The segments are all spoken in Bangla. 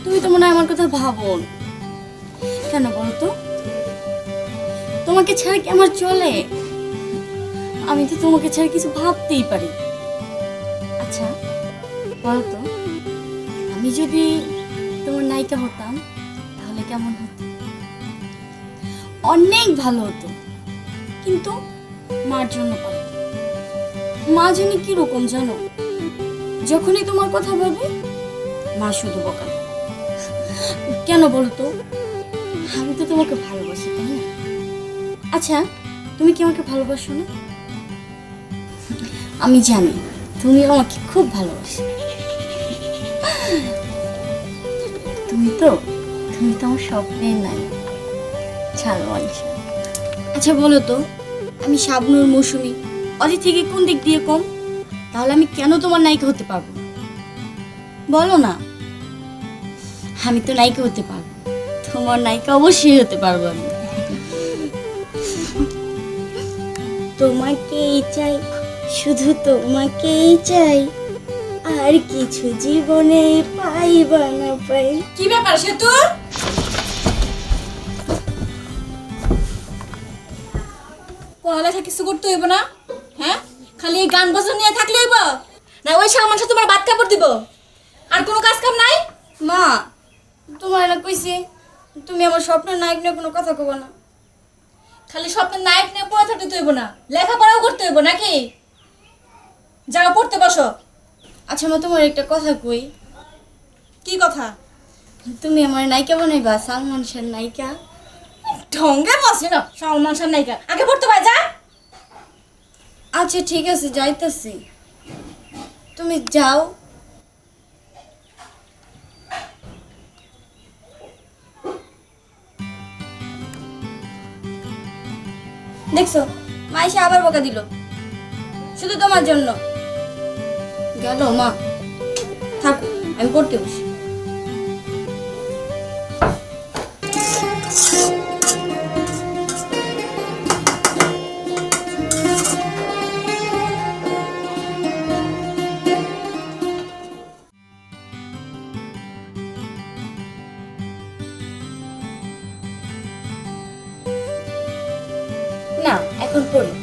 তুমি তো মনে হয় আমার কথা ভাবো না। কেন বলো তো? তোমাকে ছাড়া কি আমার চলে? আমি তো তোমাকে ছাড়া কিছু ভাবতেই পারি। আচ্ছা বলো তো, আমি যদি তোমার নায়িকা হতাম তাহলে কেমন হতো? অনেক ভালো হতো, কিন্তু মার জন্য পারি। মা জানি কিরকম জানো, যখনই তোমার কথা ভাবে মা শুধু বকা দেয়। কেন বলো তো? আমি তো তোমাকে ভালোবাসি, তাই না? আচ্ছা তুমি কি আমাকে ভালোবাসো না? আমি জানি তুমি আমাকে খুব ভালোবাসো। তুমি তো আমার স্বপ্নের নাই সালমান শাহ। আচ্ছা বলো তো, আমি শাবনূর, মৌসুমী, অদিতি থেকে কোন দিক দিয়ে কম? তাহলে আমি কেন তোমার নায়িকা হতে পারবো না? বলো না। আমি তো নায়িকা হতে পারবো, তোমার নায়িকা অবশ্যই হতে পারবো আমি। তোমাকেই চাই, শুধু তোমাকেই চাই, আর কিছু জীবনে পাইবা না পাই। কি ব্যাপার সে তোর? পড়ালেখা কিছু করতে হইব না? হ্যাঁ, খালি এই গান বাজনা নিয়ে থাকলে হইব না? ওই সালমান শাহ তোমার বাদ কাপড় দিব, আর কোনো কাজ কাম নাই? মা, তোমার না কইছি তুমি আমার স্বপ্নের নায়ক নিয়ে কোনো কথা কব না। খালি স্বপ্নের নায়ক নিয়ে পড়ে থাকতে হইব না, লেখাপড়াও করতে হইব নাকি? যাও পড়তে বসো। আচ্ছা মা, তোমার একটা কথা কই। কি কথা? তুমি আমার নায়িকা বানাইবা, সালমান শাহ নায়িকা। ঢঙ্গে বসে না সালমান শাহ নায়িকা, আগে পড়তে পাই যা। আচ্ছা ঠিক আছে, যাইতাছি। তুমি যাও। দেখছো, মা এসে আবার বকা দিল, শুধু তোমার জন্য। গেল মা, থাকো, আমি পড়তে বসি। না এখন পড়ি,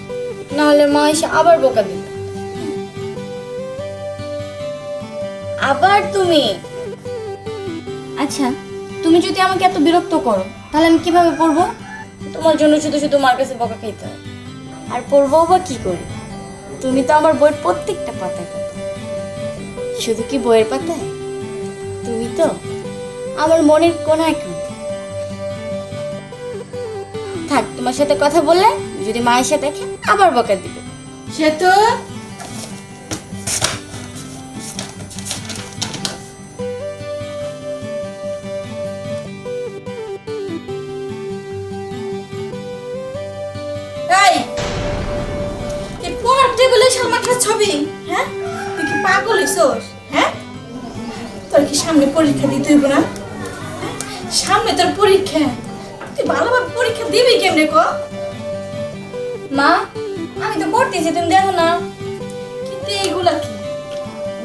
না হলে মা এসে আবার বকা দিল। আবার তুমি? আচ্ছা তুমি যদি আমাকে এত বিরক্ত করো তাহলে আমি কিভাবে পড়বো? তোমার জন্য শুধু শুধু মার কাছে বকা খাইতে হয়। আর পড়বো বা কি করি? তুমি তো আমার বইয়ের প্রত্যেকটা পাতায় পাতায়। শুধু কি বইয়ের পাতায়, তুমি তো আমার মনের কোনায় কোনায়। থাক, তোমার সাথে কথা বললে যদি মা এসে দেখে আবার বকা দিবে। সে তো এই পড়ার টেবিলে সালমান শাহ ছবি। হ্যাঁ, তুই কি পাগল হইছস? হ্যাঁ, তোর কি সামনে পরীক্ষা দিতে হইব না? সামনে তোর পরীক্ষা, তুই ভালোভাবে পরীক্ষা দিবি কেমনে ক? মা আমি তো পড়তেছি, তুমি দেখো না। কিন্তু এইগুলা কি?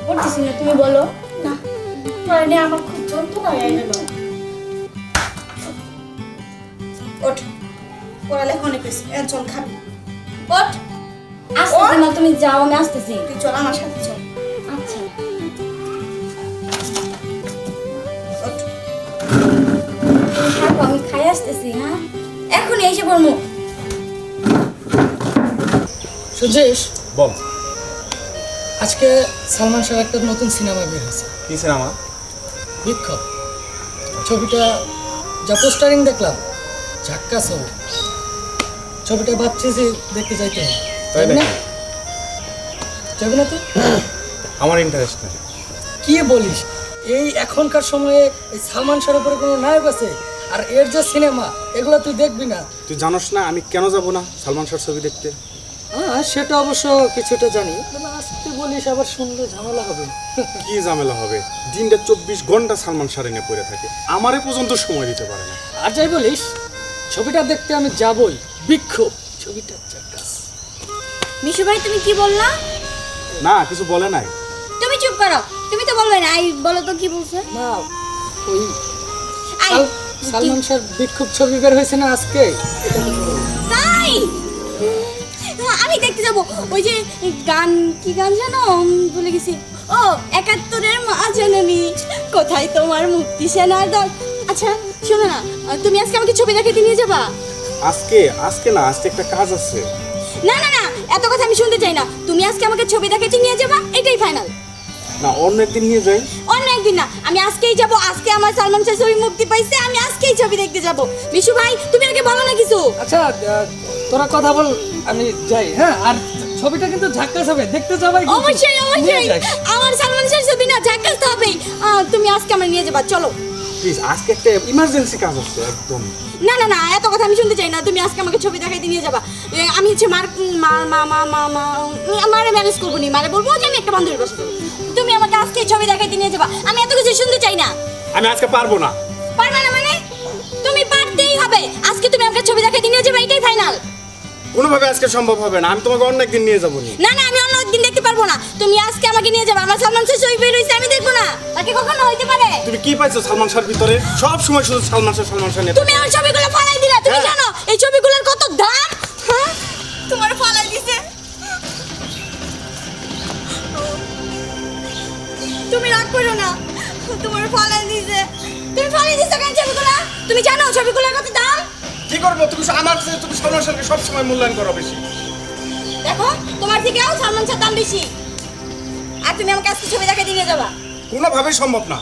পড়তেছি না, তুমি বলো। না, পড়ানে আমার খুব যন্ত্রণা হয়ে গেল। ওঠ, পড়ালেখা অনেক হয়েছে, চল খাবি। ওঠ, আসতেছি না, তুমি যাও, আমি আসতেছি। তুই চল আমার সাথে চল। আচ্ছা ওঠ। তুমি থাকো, আমি খাই আসতেছি। হ্যাঁ এখনই এসে পড়বো। সুজেশ, বল। আজকে সালমান শাহ একটা নতুন সিনেমা বের হয়েছে, কি সিনেমা? বিক্ষোভ। ছবিটা যা পোস্টারিং দেখলাম, ঝাক্কা ছবি। ছবিটা ভাবছি যে দেখতে যাইতে হবে। তাই যাবি না? নাকি? যাবি না তুই? আমার ইন্টারেস্ট নেই। কি বলিস? এই এখনকার সময়ে এই সালমান শাহের উপরে কোনো নায়ক আছে, আর এর যে সিনেমা, এগুলো তুই দেখবি না? তুই জানোস না আমি কেন যাব না সালমান শাহর ছবি দেখতে? হ্যাঁ সেটা অবশ্য কিছুটা জানি, তবে আসতে বলিস আবার শুনলে ঝামেলা হবে। কি ঝামেলা হবে? দিনটা 24 ঘন্টা সালমান শাহ নিয়ে পড়ে থাকে, আমারে পর্যন্ত সময় দিতে পারে না। আর যাই বলিস, ছবিটা দেখতে আমি যাবই। বিক্ষোভ ছবিটা ঝাক্কাস। মিশু ভাই তুমি কি বললা? না কিছু বলে নাই। তুমি চুপ করো, তুমি তো বলবে না। বলো তো কি বলছো? না ওই আই, সালমান শাহর বিক্ষোভ ছবি বের হয়েছে না আজকে, এটা তো বলো। তাই আমি দেখতে যাব ওই যে গান, কি গান জানো ভুলে গেছি। ও 71-এর মা জননী, কোথায় তোমার মুক্তি সেনার দল। আচ্ছা শোনো না, তুমি আজকে আমাকে ছবি দেখাতে নিয়ে যাবা? আজকে না, আজকে একটা কাজ আছে। না না না, এত কথা আমি শুনতে চাই না। তুমি আজকে আমাকে ছবি দেখাতে নিয়ে যাবা, এটাই ফাইনাল। না, অন্য একদিন নিয়ে যাই। অন্য একদিন না, আমি আজকেই যাব। আজকে আমার সালমান শাহ ছবি মুক্তি পাইছে, আমি আজকেই ছবি দেখতে যাব। বিশু ভাই তুমি আগে বলো না কিছু। আচ্ছা তোরা কথা বল, আমি যাই। হ্যাঁ, আর ছবিটা কিন্তু ঝাক্কাস হবে, দেখতে যাবাই কিন্তু। অবশ্যই নিয়ে অবশ্যই, যাস। আমার সালমান শাহ ছবি না ঝাক্কাস তো হবেই। তুমি আজকে আমার নিয়ে যাবা, চলো। প্লিজ, আজকে একটা ইমার্জেন্সি কাজ আছে একদম। না না না, এত কথা আমি শুনতে চাই না। তুমি আজকে আমাকে ছবি দেখাইতে নিয়ে যাবা। আমি হচ্ছে মারে ম্যানেজ করবো নি, মারে বলবো যে আমি একটা বান্ধবীর বাসা যাবো। তুমি আমাকে আজকে ছবি দেখাইতে নিয়ে যাবা, আমি এত কিছু শুনতে চাই না। আমি আজকে পারবো না। পারবে না মানে? তুমি পারতেই হবে। আজকে তুমি আমাকে ছবি দেখাইতে নিয়ে যাবে, এটাই ফাইনাল। কোনোভাবে আজকে সম্ভব হবে না, আমি তোমাকে অন্য একদিন নিয়ে যাবো নি। না না, আমি অন্য একদিন দেখতে পারবো না। তুমি আজকে আমাকে নিয়ে যাবে। আমার সালমান শাহ ছবি বের হইছে, আমি দেখবো না। তাকে কখনো হইতে পারে? তুমি কি পাইছো সালমান শাহর ভিতরে? সব সময় শুধু সালমান শাহ নিয়ে। তুমি আমার ছবিগুলো ফালাই দিলা। তুমি হ্যাঁ। জানো এই ছবিগুলোর কত দাম? হ্যাঁ, তোমার ফালাই দিছে। তুমি রাগ করো না, তোমার ফালাই দিছে। তুমি ফালাই দিছো কেন ছবিগুলো? তুমি জানো ছবিগুলোর কত দাম? কি করবো? তুমি আমার চেয়ে তুমি সালমান শাহকে সব সময় মূল্যায়ন করো বেশি। দেখো, তোমার থেকেও সালমান শাহ দাম বেশি। আর তুমি আমাকে আজকে ছবি দেখাতে নিয়ে যাবা? কোনোভাবেই সম্ভব না।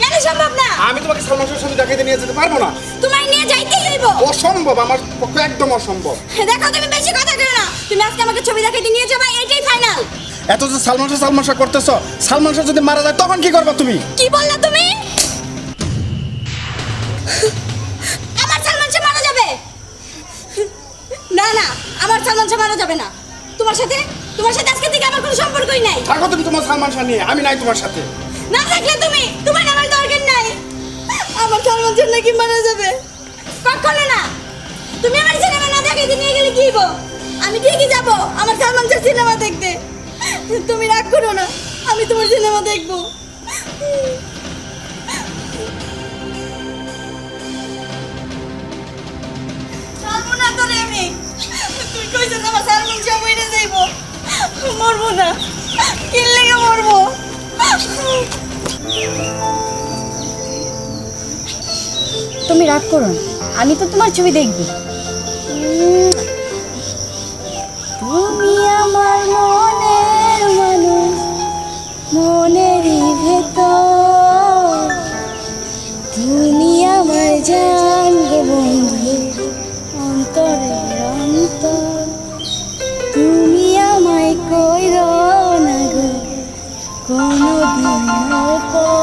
কেন সম্ভব না? আমি তোমাকে সালমান শাহর সাথে দেখাইতে নিয়ে যেতে পারবো না। তোমায় নিয়ে যাইতেই হইব। অসম্ভব, আমার পক্ষে একদম অসম্ভব। দেখো, তুমি বেশি কথা করো না। তুমি আজকে আমাকে ছবি দেখাতে নিয়ে যাবা, এটাই ফাইনাল। এত যে সালমান শাহ করতেছ, সালমান শাহ যদি মারা যায় তখন কি করবা তুমি? কি বললা তুমি? আমার সালমান শাহ মারা যাবে? না না, আমার সালমান শাহ মারা যাবে না। তোমার সাথে আজকে থেকে আমার কোনো সম্পর্কই নাই। থাকো তুমি তোমার সালমান শাহ নিয়ে, আমি নাই তোমার সাথে। না থাকলে তুমি, তোমার আমার দরকার নাই। আমার সালমান শাহ নাকি মারা যাবে? কখনো না। তুমি আমার সিনেমা না দেখাইতে নিয়ে গেলে কি হইব? আমি ঠিকই যাব আমার সালমান শাহ সিনেমা দেখতে। তুমি রাগ করো না, আমি তোমার সিনেমা দেখবো। ছাড়বো না তোরে আমি। তুই কইছিস আমার সালমান শাহ মরে যাইব। মরবো না, কি লেগে মরবো? তুমি রাগ করো না, আমি তো তোমার ছবি দেখবি। তুমি আমার মনের মানুষ, মনেরই ভেতর। তুমি আমার জান গো বন্ধু, অন্তরের অন্তর। তুমি আমায় কইরো না গো কোনদিন পর।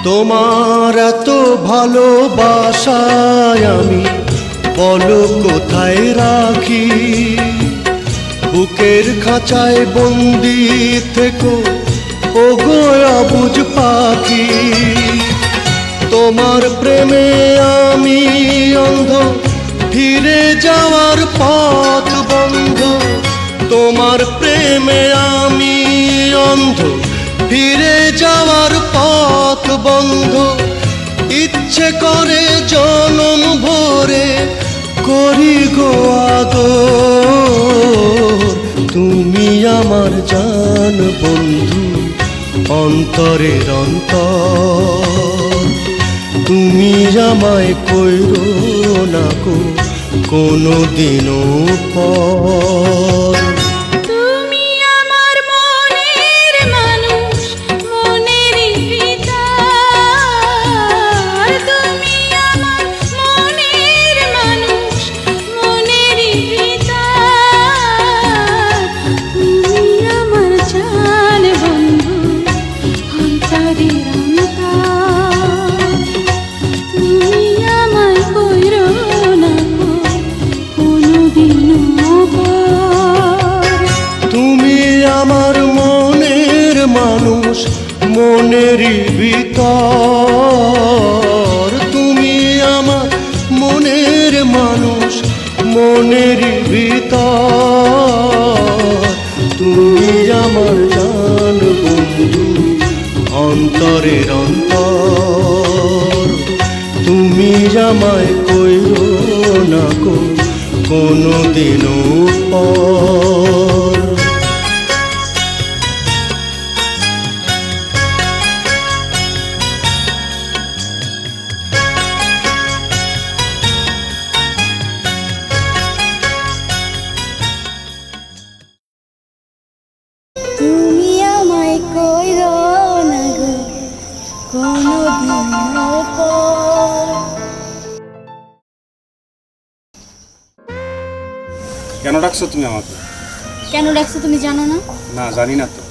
তোমার এত ভালোবাসায় আমি বলো কোথায় রাখি, বুকের খাঁচায় বন্দি থেকো ওগো অবুঝ পাখি। তোমার প্রেমে আমি অন্ধ, ফিরে যাওয়ার পথ বন্ধ। তোমার প্রেমে আমি অন্ধ, ফিরে যাওয়ার পথ বন্ধ। ইচ্ছে করে জনম ভরে করি গো আদর। তুমি আমার জান বন্ধু, অন্তরের অন্তর। তুমি আমায় কইরো না গো কোনো দিনও পর। তুমি আমার মনের মানুষ, মনেরই ভিতর। তুমি আমার মনের মানুষ, মনেরই ভিতর। তুমি আমার জান বন্ধু, অন্তরের অন্তর। তুমি আমায় কইরো না গো কোনোদিনও পর। তুমি আমার মনের মানুষ, মনেরই ভিতর। তুমি আমার মনের মানুষ, মনেরই ভিতর। তুমি আমার জান বন্ধু, অন্তরের অন্তর। তুমি আমায় কইরো না গো কোনো দিনও পর। তুমি আমায় কইরো না গো কোনোদিন পর। কেন ডাকছো তুমি আমাকে? কেন ডাকছো তুমি জানো না? না, জানি না তো।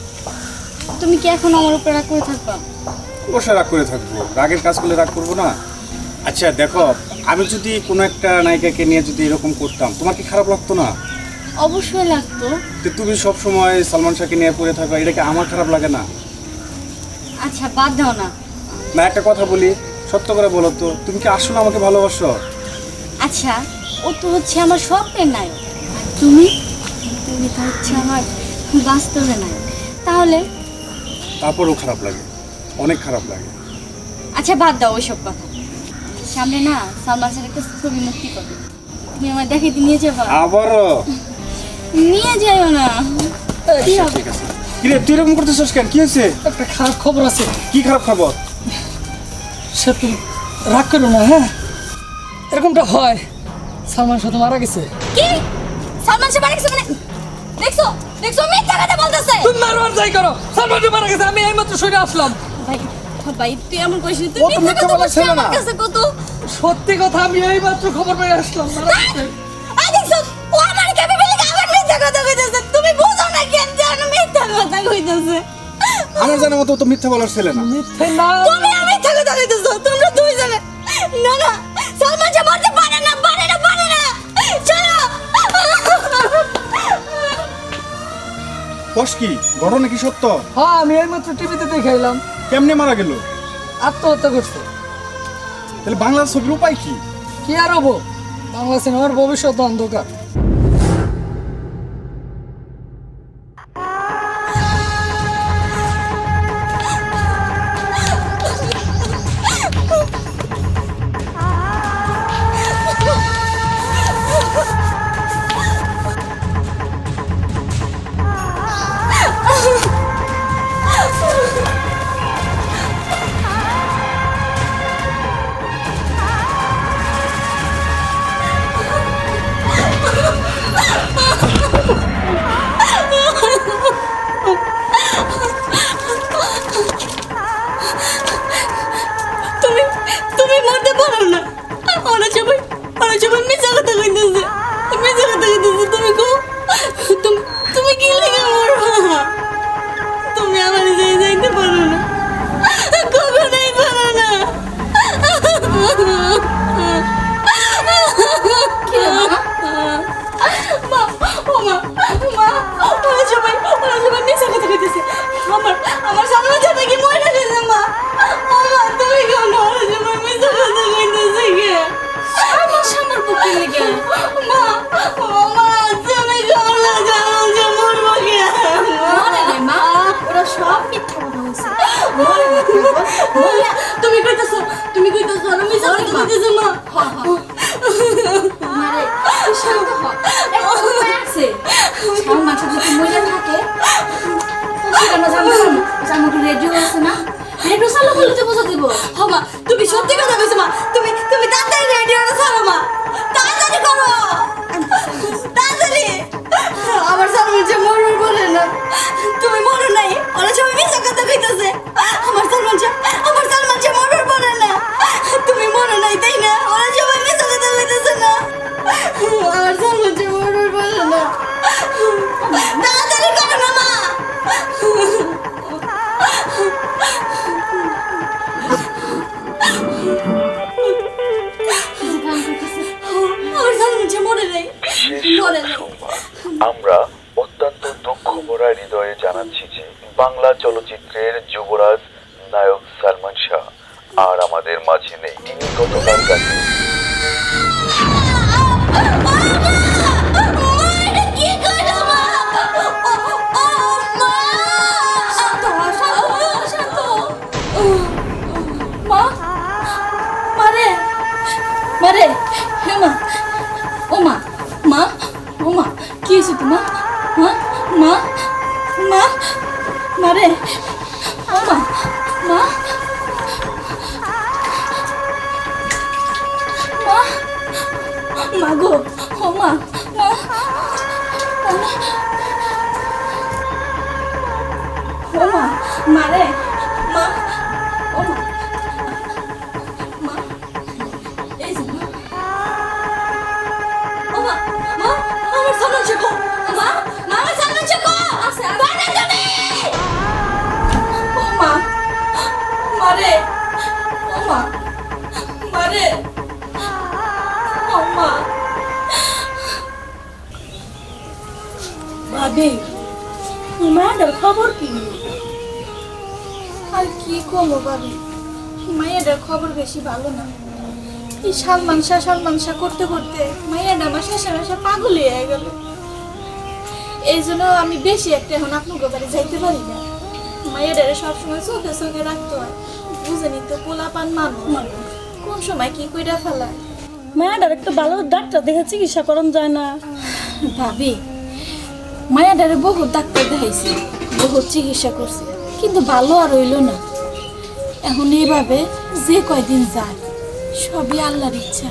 তুমি কি এখন আমার উপরে রাগ করে থাকবা? অবশ্যই রাগ করে থাকবো, রাগের কাজ করলে রাগ করবো না? আচ্ছা দেখো, আমি যদি কোনো একটা নায়িকাকে নিয়ে যদি এরকম করতাম, তোমার কি খারাপ লাগতো না? অবশ্যই লাগতো। তো তুমি সব সময় সালমান শাহকে নিয়ে পড়ে থাকো, এটা কি আমার খারাপ লাগে না? আচ্ছা বাদ দাও না। না, একটা কথা বলি, সত্য করে বলো তো, তুমি কি আসলে আমাকে ভালোবাসো? আচ্ছা ও তো হচ্ছে আমার স্বপ্নের নায়ক, আর তুমি তুমি তো হচ্ছে আমার বাস্তবের নায়ক। তাহলে তারপরেও খারাপ লাগে, অনেক খারাপ লাগে। আচ্ছা বাদ দাও ওইসব কথা। সামনে না সালমান শাহের একটা ছবি মুক্তি পাবে, তুমি আমার দেখাইতে নিয়ে যাবা? আবারও? নিয়ে যাইও না। কি হবে? ঠিক আছে। কিরে তুই এরকম করতেছিস কেন? কি হয়েছে? একটা খারাপ খবর আছে। কি খারাপ খবর? সে তুমি রাগ করো না, হ্যাঁ? এরকমটা হয়, সালমান শাহ তো মারা গেছে। কি? সালমান শাহ মারা গেছে মানে? দেখছো দেখছো মিথ্যা কথা বলতেছে। তুমি মারবার যাই করো, সালমান শাহ মারা গেছে, আমি এইমাত্র শুনে আসলাম। ভাই ভাই তুই এমন করিস না, তুই ও তো মিথ্যা মিথ্যা কথা বলা বলছিস ছিল না। আমার কাছে কত। সত্যি কথা, আমি এইমাত্র খবর পেয়ে আসলাম মারা গেছে। আই দেখছো ও আমার ক্যাপাবিলিটি আবার মিথ্যা কথা কইতেছে। তুমি বুঝো না কেন জান মিথ্যা কথা কইতেছে? আমার জানার মতো তো মিথ্যা বলার ছেলে না। মিথ্যে না, তুমি মিথ্যা কথা কইতেছো, তোমরা দুইজনে। না না সালমান শাহ মরতে পারে না, পারে না, পারে না। চলো। বস কি ঘটনা কি সত্য? হ্যাঁ আমি এইমাত্র টিভিতে দেখাইলাম। কেমনে মারা গেল? আত্মহত্যা করছে। তাহলে বাংলার ছবির উপায় কি? কি আর হবো, বাংলা সিনেমার ভবিষ্যৎ অন্ধকার। লিখে মা মা তুমি গলা জানো যে মরবো কি মনে নাই মা ওরা সব মিথ্যা কথা বলছে মনে নাই বললা তুমি কইতাছো আমি মিছা কথা কইতেছি মা মারে তুই শান্ত হ একটা উপায় আছে শাওন মাছ যদি মরে থাকে সেখানে জামা রেডিও আছে না রেডিও চালু করলে তো বোঝা দিব মা তুমি সত্যি কথা কইছো মা তুমি তাড়াতাড়ি রেডিওটা ছাড়ো মা তাড়াতাড়ি করো তাড়াতাড়ি আমার সামনে যে মরুর বলে না তুমি মরো নাই ওরা সবাই মিথ্যা কথা কইতাছে আমার সালমান যে মরুর বলে না তুমি মরো নাই তাই না ওরা সবাই মিথ্যা কথা কইতাছে না আমার সালমান যে মরুর বলে না তাড়াতাড়ি করো না মা আমার সালমান যে মরে নাই মরে নাই আমরা অত্যন্ত দুঃখ ভরা হৃদয়ে জানাচ্ছি যে বাংলা চলচ্চিত্রের যুবরাজ নায়ক সালমান শাহ আর আমাদের মাঝে নেই। তিনি গতকাল রাতে মারে হে মা ও মা মা ও মা কি হয়েছে তোমার মা মা মা মারে ও মা মা মা মা গো ও মা মা ও মা মারে মা ও মা আমার সামনে চকো মা আমার সামনে চকো বানা তুমি ও মা মারে ও মা মারে ও মা ভাবি মায়ের খবর কি আর কি কমো ভাবি মায়ের খবর বেশি ভালো না এই সালমান শাহ করতে করতে মায়ের আমার শেষে পাগল হয়ে গেল এই জন্য আমি বেশি একটা এখন আপনার বাড়ি যাইতে পারি না মায়ের সবসময় চোখে চোখে রাখতে হয় বুঝে নিতে পোলাপান মানুষ কোন সময় কি কইরা ফেলায় মায়াডার একটা ভালো ডাক্তার দেখে চিকিৎসা করান যায় না ভাবি মায়াডারে বহুত ডাক্তার দেখাইছি বহুত চিকিৎসা করছে কিন্তু ভালো আর হইল না এখন এইভাবে যে কয়দিন যায় সবই আল্লাহর ইচ্ছা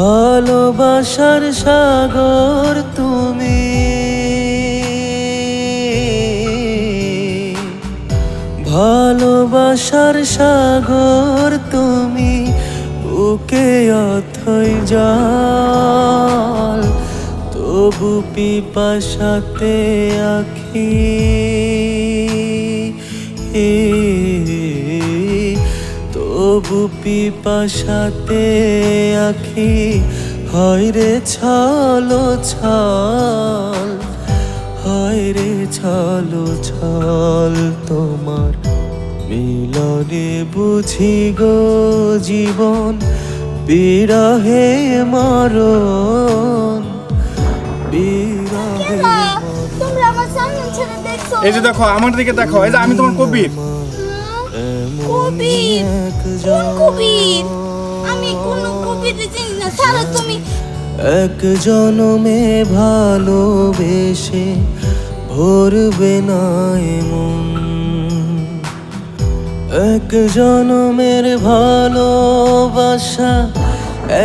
ভালোবাসার সাগর তুমি ভালোবাসার সাগর তুমি বুকে অথই জল তবু পিপাসাতে আখি তবু পিপাসাতে আখি হয় রে ছলো ছল হয় রে ছলো ছল তোমার মিলনে বুঝি গো জীবন বিরহে মরণ বিরহে তোমরা আমার সামনে ছেড়ে দেখছো এই যে দেখো আমার দিকে দেখো, এই যে আমি তোমার কবির। কবির কোন কবির আমি কোন কবির চিনি না ছাড়ো তুমি এক জনমে ভালোবেসে ভরবে না মন এক জনমের ভালোবাসা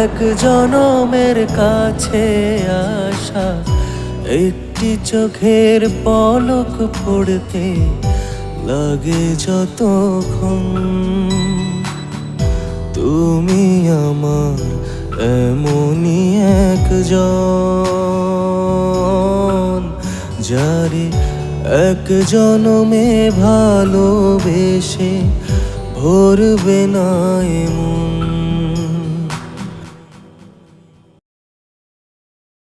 এক জনমের কাছে আসা একটি চোখের পলক পড়তে লাগে যতক্ষণ তুমি আমার এমনই একজন যারে এক জনমে ভালোবেসে ভরবে না মন